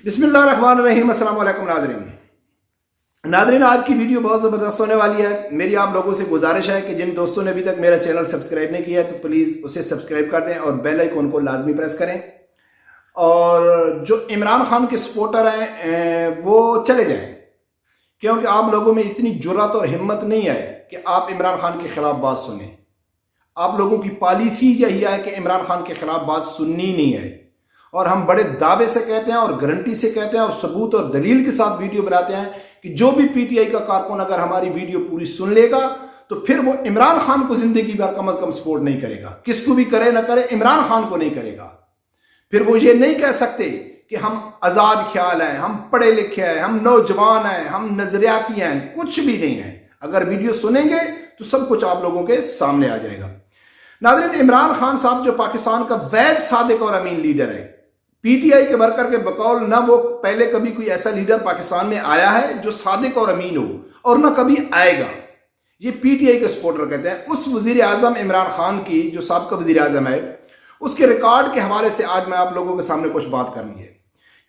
बिस्मिल्लाहिर्रहमानिर्रहीम। अस्सलाम वालेकुम नाज़रीन, आज की वीडियो बहुत ज़बरदस्त होने वाली है। मेरी आप लोगों से गुजारिश है कि जिन दोस्तों ने अभी तक मेरा चैनल सब्सक्राइब नहीं किया है तो प्लीज़ उसे सब्सक्राइब कर दें और बेल आइकन को लाजमी प्रेस करें। और जो इमरान खान के सपोर्टर हैं वो चले जाएं, क्योंकि आप लोगों में इतनी जुर्रत और हिम्मत नहीं है कि आप इमरान खान के खिलाफ बात सुने। आप लोगों की पॉलिसी यही है कि इमरान खान के खिलाफ बात सुननी नहीं है, और हम बड़े दावे से कहते हैं और गारंटी से कहते हैं और सबूत और दलील के साथ वीडियो बनाते हैं कि जो भी पीटीआई का कारकुन अगर हमारी वीडियो पूरी सुन लेगा तो फिर वो इमरान खान को जिंदगी भर कम अज कम सपोर्ट नहीं करेगा। किसको भी करे ना करे, इमरान खान को नहीं करेगा। फिर वो ये नहीं कह सकते कि हम आजाद ख्याल हैं, हम पढ़े लिखे हैं, हम नौजवान हैं, हम नजरियाती हैं। कुछ भी नहीं है। अगर वीडियो सुनेंगे तो सब कुछ आप लोगों के सामने आ जाएगा। नाज़रीन, इमरान खान साहब जो पाकिस्तान का वैध, सादिक और अमीन लीडर है, पीटीआई के वर्कर के बकौल ना वो पहले कभी कोई ऐसा लीडर पाकिस्तान में आया है जो सादिक और अमीन हो, और ना कभी आएगा। ये पीटीआई के सपोर्टर कहते हैं। उस वजीर आजम इमरान खान की जो साबिक़ वजीर आजम है, उसके रिकॉर्ड के हवाले से आज मैं आप लोगों के सामने कुछ बात करनी है।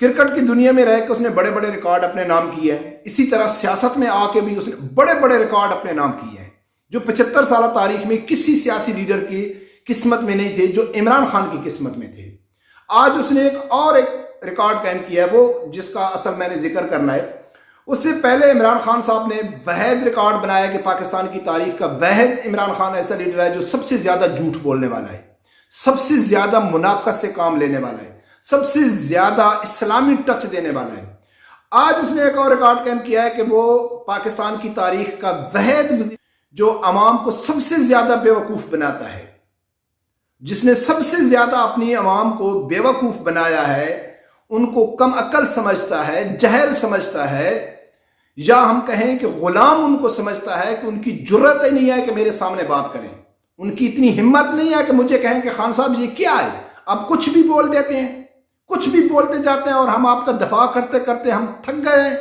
क्रिकेट की दुनिया में रहकर उसने बड़े बड़े रिकॉर्ड अपने नाम किए हैं। इसी तरह सियासत में आके भी उसने बड़े बड़े रिकॉर्ड अपने नाम किए हैं जो 75 साल तारीख में किसी सियासी लीडर की किस्मत में नहीं थे, जो इमरान खान की किस्मत में थे। आज उसने एक रिकॉर्ड कायम किया है, वो जिसका असल मैंने जिक्र करना है। उससे पहले इमरान खान साहब ने वहद रिकॉर्ड बनाया कि पाकिस्तान की तारीख का वहद इमरान खान ऐसा लीडर है जो सबसे ज्यादा झूठ बोलने वाला है, सबसे ज्यादा मुनाफत से काम लेने वाला है, सबसे ज्यादा इस्लामी टच देने वाला है। आज उसने एक और रिकॉर्ड कायम किया है कि वो पाकिस्तान की तारीख का वहद जो अवाम को सबसे ज्यादा बेवकूफ बनाता है, जिसने सबसे ज्यादा अपनी अवाम को बेवकूफ बनाया है, उनको कम अक्ल समझता है, जहल समझता है, या हम कहें कि गुलाम उनको समझता है कि उनकी जुर्रत ही नहीं है कि मेरे सामने बात करें। उनकी इतनी हिम्मत नहीं है कि मुझे कहें कि खान साहब ये क्या है। अब कुछ भी बोल देते हैं, कुछ भी बोलते जाते हैं और हम आपका दफा करते करते हम थक गए हैं।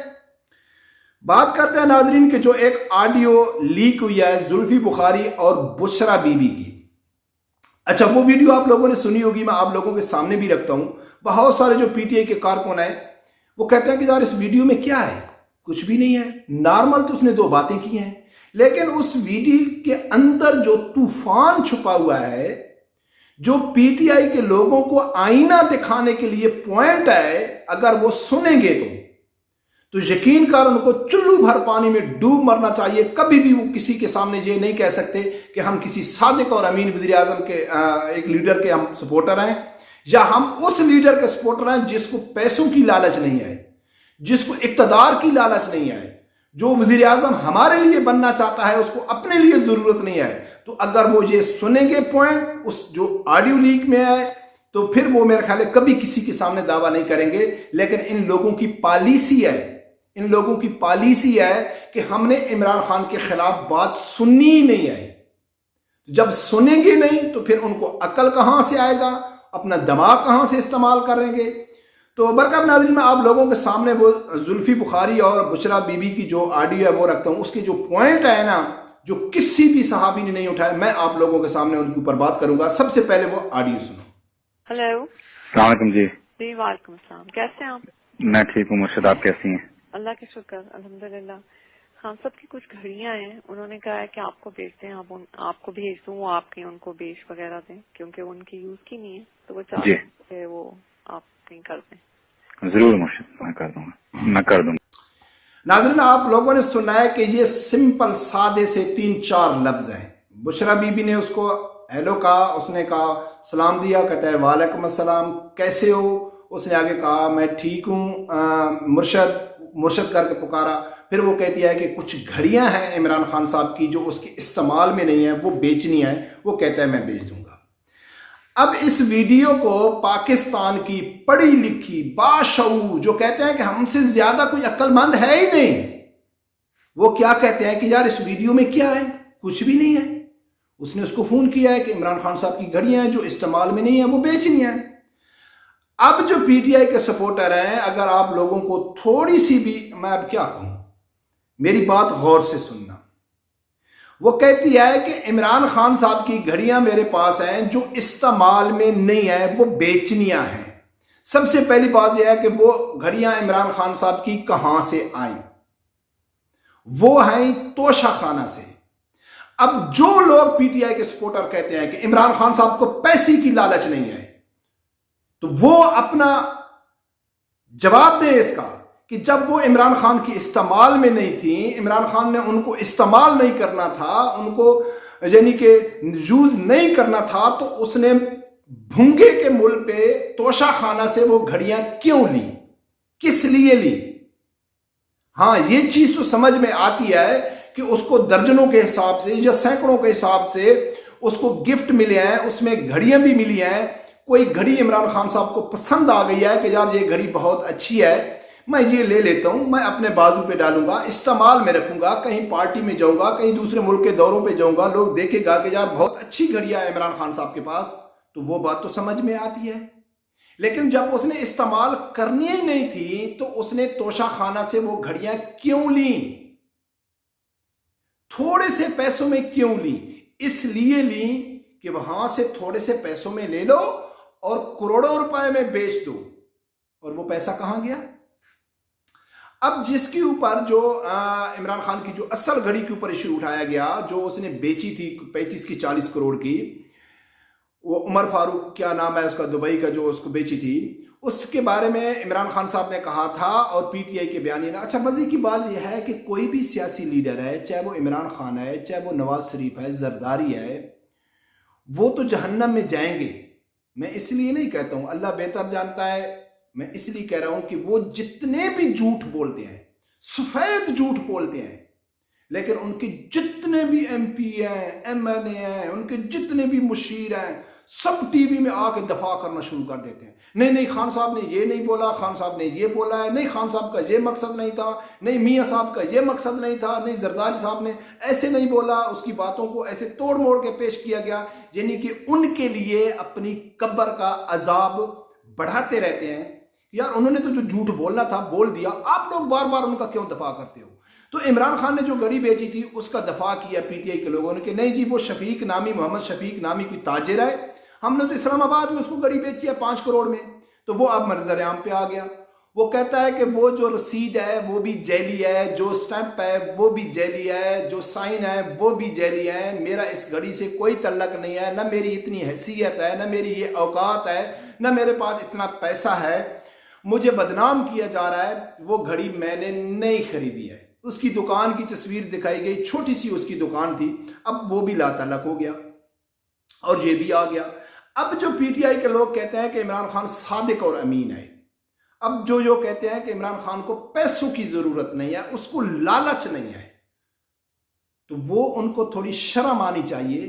बात करते हैं नाजरीन के जो एक ऑडियो लीक हुई है जुल्फी बुखारी और बुशरा बीबी की। अच्छा, वो वीडियो आप लोगों ने सुनी होगी, मैं आप लोगों के सामने भी रखता हूं। बहुत सारे जो पीटीआई के कारकुन हैं वो कहते हैं कि यार इस वीडियो में क्या है, कुछ भी नहीं है, नॉर्मल तो उसने दो बातें की हैं। लेकिन उस वीडियो के अंदर जो तूफान छुपा हुआ है, जो पीटीआई के लोगों को आईना दिखाने के लिए पॉइंट है, अगर वो सुनेंगे तो यकीन कर उनको चुल्लू भर पानी में डूब मरना चाहिए। कभी भी वो किसी के सामने ये नहीं कह सकते कि हम किसी सादिक और अमीन वज़ीर आज़म के एक लीडर के हम सपोर्टर हैं, या हम उस लीडर के सपोर्टर हैं जिसको पैसों की लालच नहीं है, जिसको इक़्तिदार की लालच नहीं है, जो वज़ीर आज़म हमारे लिए बनना चाहता है, उसको अपने लिए जरूरत नहीं है। तो अगर वो ये सुनेंगे पॉइंट उस जो ऑडियो लीक में है, तो फिर वो मेरा ख्याल है कभी किसी के सामने दावा नहीं करेंगे। लेकिन इन लोगों की पॉलिसी है, इन लोगों की पॉलिसी है कि हमने इमरान खान के खिलाफ बात सुननी ही नहीं है। जब सुनेंगे नहीं तो फिर उनको अकल कहां से आएगा, अपना दिमाग कहां से इस्तेमाल करेंगे। तो बरकत नाज़रीन, मैं आप लोगों के सामने वो जुल्फी बुखारी और बुशरा बीबी की जो ऑडियो है वो रखता हूं। उसके जो पॉइंट है ना, जो किसी भी सहाबी ने नहीं उठाया, मैं आप लोगों के सामने उनके ऊपर बात करूंगा। सबसे पहले वो ऑडियो सुनो। हेलो, अस्सलाम वालेकुम जी। जी वालेकुम अस्सलाम। कैसे हैं आप? मैं ठीक हूँ मुर्शद, आप कैसी हैं? अल्लाह के शुक्र, अल्हम्दुलिल्लाह। खान साहब की कुछ घड़ियां हैं, उन्होंने कहा है कि आपको भेज दें, आपको भेज दूं, वो आपके उनको बेच वगैरह दें, क्योंकि उनकी यूज की नहीं है, तो वो चाहते हैं कि वो आप कहीं कर दें। जरूर मुर्शद, मैं कर दूंगा, मैं कर दूंगा। नाज़रीन, आप लोगों ने सुना है कि ये सिंपल सादे से 3-4 लफ्ज हैं। बुशरा बीबी ने उसको हेलो कहा, उसने कहा सलाम दिया, कहता है वालेकुम अस्सलाम, कैसे हो? उसने आगे कहा मैं ठीक हूँ मुर्शद, मुर्शद करके पुकारा। फिर वो कहती है कि कुछ घड़ियां हैं इमरान खान साहब की जो उसके इस्तेमाल में नहीं है, वो बेचनी है। वो कहता है मैं बेच दूंगा। अब इस वीडियो को पाकिस्तान की पढ़ी लिखी बाशऊर जो कहते हैं कि हमसे ज्यादा कोई अक्लमंद है ही नहीं, वो क्या कहते हैं कि यार इस वीडियो में क्या है, कुछ भी नहीं है। उसने उसको फोन किया है कि इमरान खान साहब की घड़ियां हैं जो इस्तेमाल में नहीं है, वो बेचनी है। अब जो पीटीआई के सपोर्टर हैं, अगर आप लोगों को थोड़ी सी भी, मैं अब क्या कहूं, मेरी बात गौर से सुनना। वो कहती है कि इमरान खान साहब की घड़ियां मेरे पास हैं जो इस्तेमाल में नहीं है, वो बेचनियां हैं। सबसे पहली बात यह है कि वो घड़ियां इमरान खान साहब की कहां से आई? वो हैं तोशाखाना से। अब जो लोग पीटीआई के सपोर्टर कहते हैं कि इमरान खान साहब को पैसे की लालच नहीं है, तो वो अपना जवाब दे इसका कि जब वो इमरान खान की इस्तेमाल में नहीं थी, इमरान खान ने उनको इस्तेमाल नहीं करना था, उनको यानी कि यूज नहीं करना था, तो उसने भूंगे के मुल पे तोशाखाना से वो घड़ियां क्यों ली, किस लिए ली? हां, ये चीज तो समझ में आती है कि उसको दर्जनों के हिसाब से या सैकड़ों के हिसाब से उसको गिफ्ट मिले हैं, उसमें घड़ियां भी मिली हैं। कोई घड़ी इमरान खान साहब को पसंद आ गई है कि यार ये घड़ी बहुत अच्छी है, मैं ये ले लेता हूं, मैं अपने बाजू पे डालूंगा, इस्तेमाल में रखूंगा, कहीं पार्टी में जाऊंगा, कहीं दूसरे मुल्क के दौरों पे जाऊंगा, लोग देखेगा कि यार बहुत अच्छी घड़ियां है इमरान खान साहब के पास, तो वो बात तो समझ में आती है। लेकिन जब उसने इस्तेमाल करनी ही नहीं थी, तो उसने तोशाखाना से वो घड़ियां क्यों ली? थोड़े से पैसों में क्यों ली? इसलिए ली कि वहां से थोड़े से पैसों में ले लो और करोड़ों रुपए में बेच दो। और वो पैसा कहां गया? अब जिसके ऊपर जो इमरान खान की जो असल घड़ी के ऊपर इश्यू उठाया गया, जो उसने बेची थी 35 की 40 करोड़ की, वो उमर फारूक क्या नाम है उसका, दुबई का, जो उसको बेची थी, उसके बारे में इमरान खान साहब ने कहा था और पीटीआई के बयानी ने। अच्छा, मजे की बात यह है कि कोई भी सियासी लीडर है, चाहे वो इमरान खान है, चाहे वो नवाज शरीफ है, जरदारी है, वो तो जहन्नम में जाएंगे। मैं इसलिए नहीं कहता हूं, अल्लाह बेहतर जानता है, मैं इसलिए कह रहा हूं कि वो जितने भी झूठ बोलते हैं, सफेद झूठ बोलते हैं, लेकिन उनके जितने भी एमपी हैं, एमएलए हैं, उनके जितने भी मुशीर हैं, सब टीवी में आके दफा करना शुरू कर देते हैं। नहीं नहीं, खान साहब ने ये नहीं बोला, खान साहब ने ये बोला है, नहीं खान साहब का ये मकसद नहीं था, नहीं मियां साहब का ये मकसद नहीं था, नहीं जरदारी साहब ने ऐसे नहीं बोला, उसकी बातों को ऐसे तोड़ मोड़ के पेश किया गया, यानी कि उनके लिए अपनी कब्र का अजाब बढ़ाते रहते हैं। यार उन्होंने तो जो झूठ बोलना था बोल दिया, आप लोग बार बार उनका क्यों दफा करते हो? तो इमरान खान ने जो घड़ी बेची थी उसका दफा किया पीटीआई के लोगों ने कि नहीं जी, वो शफीक नामी, मोहम्मद शफीक नामी कोई ताजिर है, हमने तो इस्लामाबाद में उसको घड़ी बेची है 5 करोड़ में, तो वो अब मंजर-ए-आम पे आ गया। वो कहता है कि वो जो रसीद है वो भी जैली है, जो स्टैंप है वो भी जैली है, जो साइन है वो भी जैली है, मेरा इस घड़ी से कोई तल्लक नहीं है, ना मेरी इतनी हैसियत है, ना मेरी ये औकात है, ना मेरे पास इतना पैसा है, मुझे बदनाम किया जा रहा है। वो घड़ी मैंने नहीं खरीदी है। उसकी दुकान की तस्वीर दिखाई गई, छोटी सी उसकी दुकान थी, अब वो भी लातल्लक हो गया और ये भी आ गया। अब जो पीटीआई के लोग कहते हैं कि इमरान खान सादिक और अमीन है, अब जो कहते हैं कि इमरान खान को पैसों की जरूरत नहीं है, उसको लालच नहीं है, तो वो उनको थोड़ी शर्म आनी चाहिए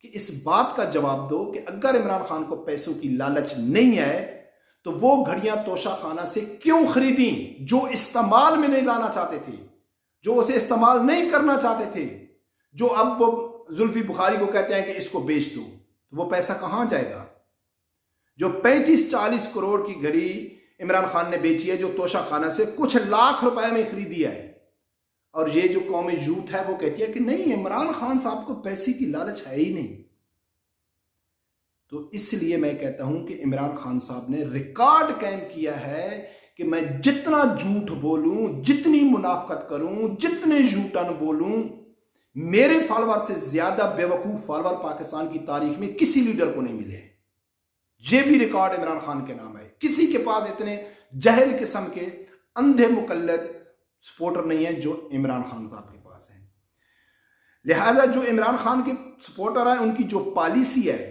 कि इस बात का जवाब दो कि अगर इमरान खान को पैसों की लालच नहीं है तो वो घड़ियां तोशाखाना से क्यों खरीदी, जो इस्तेमाल में नहीं लाना चाहते थे, जो उसे इस्तेमाल नहीं करना चाहते थे, जो अब वो जुल्फी बुखारी को कहते हैं कि इसको बेच दो, तो वो पैसा कहां जाएगा? जो 35-40 करोड़ की घड़ी इमरान खान ने बेची है, जो तोशाखाना से कुछ लाख रुपए में खरीदी है, और ये जो कौमी यूथ है वो कहती है कि नहीं, इमरान खान साहब को पैसे की लालच है ही नहीं। तो इसलिए मैं कहता हूं कि इमरान खान साहब ने रिकॉर्ड कायम किया है कि मैं जितना झूठ बोलूं, जितनी मुनाफकत करूं, जितने झूठन बोलूं, मेरे फॉलोअर से ज्यादा बेवकूफ फॉलोअर पाकिस्तान की तारीख में किसी लीडर को नहीं मिले। ये भी रिकॉर्ड इमरान खान के नाम है। किसी के पास इतने जहल किस्म के अंधे मुकल्लद सपोर्टर नहीं है जो इमरान खान साहब के पास है। लिहाजा जो इमरान खान के सपोर्टर है, उनकी जो पॉलिसी है,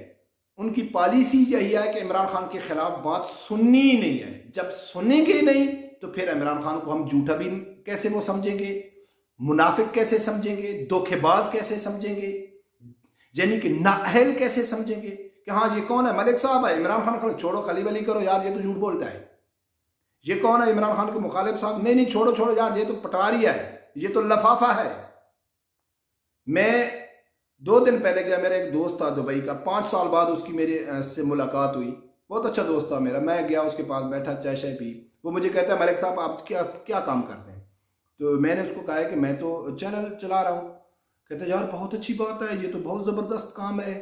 उनकी पॉलिसी यही है कि इमरान खान के खिलाफ बात सुननी ही नहीं है। जब सुनेंगे नहीं तो फिर इमरान खान को हम झूठा भी कैसे वो समझेंगे, मुनाफिक कैसे समझेंगे, धोखेबाज कैसे समझेंगे, यानी कि नाअहल कैसे समझेंगे कि हाँ ये कौन है, मलिक साहब है, इमरान खान को छोड़ो, खली वली करो यार, ये तो झूठ बोलता है। ये कौन है, इमरान खान के मुखालिफ साहब, नहीं नहीं छोड़ो छोड़ो यार, ये तो पटवारी है, ये तो लफाफा है। मैं 2 दिन पहले गया, मेरा एक दोस्त था दुबई का, 5 साल बाद उसकी मेरे से मुलाकात हुई, बहुत अच्छा दोस्त था मेरा। मैं गया उसके पास, बैठा, चाय शाय पी। वो मुझे कहता है मलिक साहब आप क्या क्या काम करते हैं? तो मैंने उसको कहा कि मैं तो चैनल चला रहा हूँ। कहते यार बहुत अच्छी बात है, ये तो बहुत ज़बरदस्त काम है,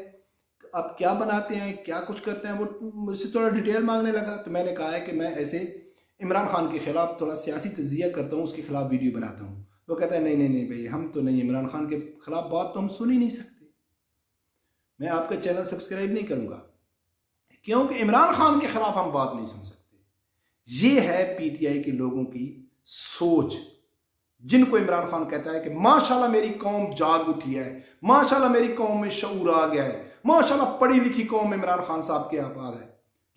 आप क्या बनाते हैं, क्या कुछ करते हैं। वो मुझसे थोड़ा डिटेल मांगने लगा, तो मैंने कहा है कि मैं ऐसे इमरान खान के खिलाफ थोड़ा सियासी तजिया करता हूँ, उसके खिलाफ वीडियो बनाता हूँ। वो कहता है नहीं नहीं नहीं भाई, हम तो नहीं, इमरान खान के खिलाफ बात तो हम सुन ही नहीं सकते, मैं आपका चैनल सब्सक्राइब नहीं करूंगा, क्योंकि इमरान खान के खिलाफ हम बात नहीं सुन सकते। ये है पीटीआई के लोगों की सोच, जिनको इमरान खान कहता है कि माशाल्लाह मेरी कौम जाग उठी है, माशाल्लाह मेरी कौम में शऊर आ गया है, माशाल्लाह पढ़ी लिखी कौम इमरान खान साहब के आपाद है।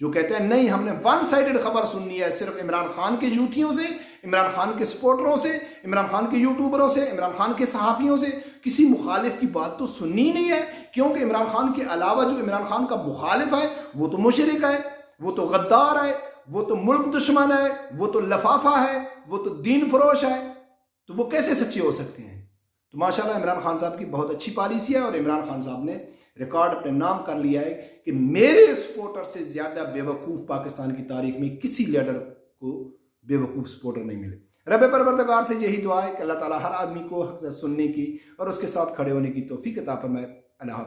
जो कहते हैं नहीं, हमने वन साइडेड खबर सुननी है, सिर्फ इमरान खान के जूतियों से, इमरान खान के सपोर्टरों से, इमरान खान के यूट्यूबरों से, इमरान खान के सहाफियों से, किसी मुखालिफ की बात तो सुननी ही नहीं है। क्योंकि इमरान खान के अलावा जो इमरान खान का मुखालिफ है वो तो मुशरिक है, वो तो गद्दार है, वो तो मुल्क दुश्मन है, वो तो लफाफा है, वो तो दीन फरोश है, तो वो कैसे सच्चे हो सकते हैं। तो माशाल्लाह इमरान खान साहब की बहुत अच्छी पॉलिसी है, और इमरान खान साहब ने रिकॉर्ड अपने नाम कर लिया है कि मेरे सपोर्टर से ज्यादा बेवकूफ पाकिस्तान की तारीख में किसी लीडर को बेवकूफ सपोर्टर नहीं मिले। रब परवरदिगार से यही दुआ है कि अल्लाह ताला हर आदमी को हक सुनने की और उसके साथ खड़े होने की तौफीक अता फरमाए। अल्लाह।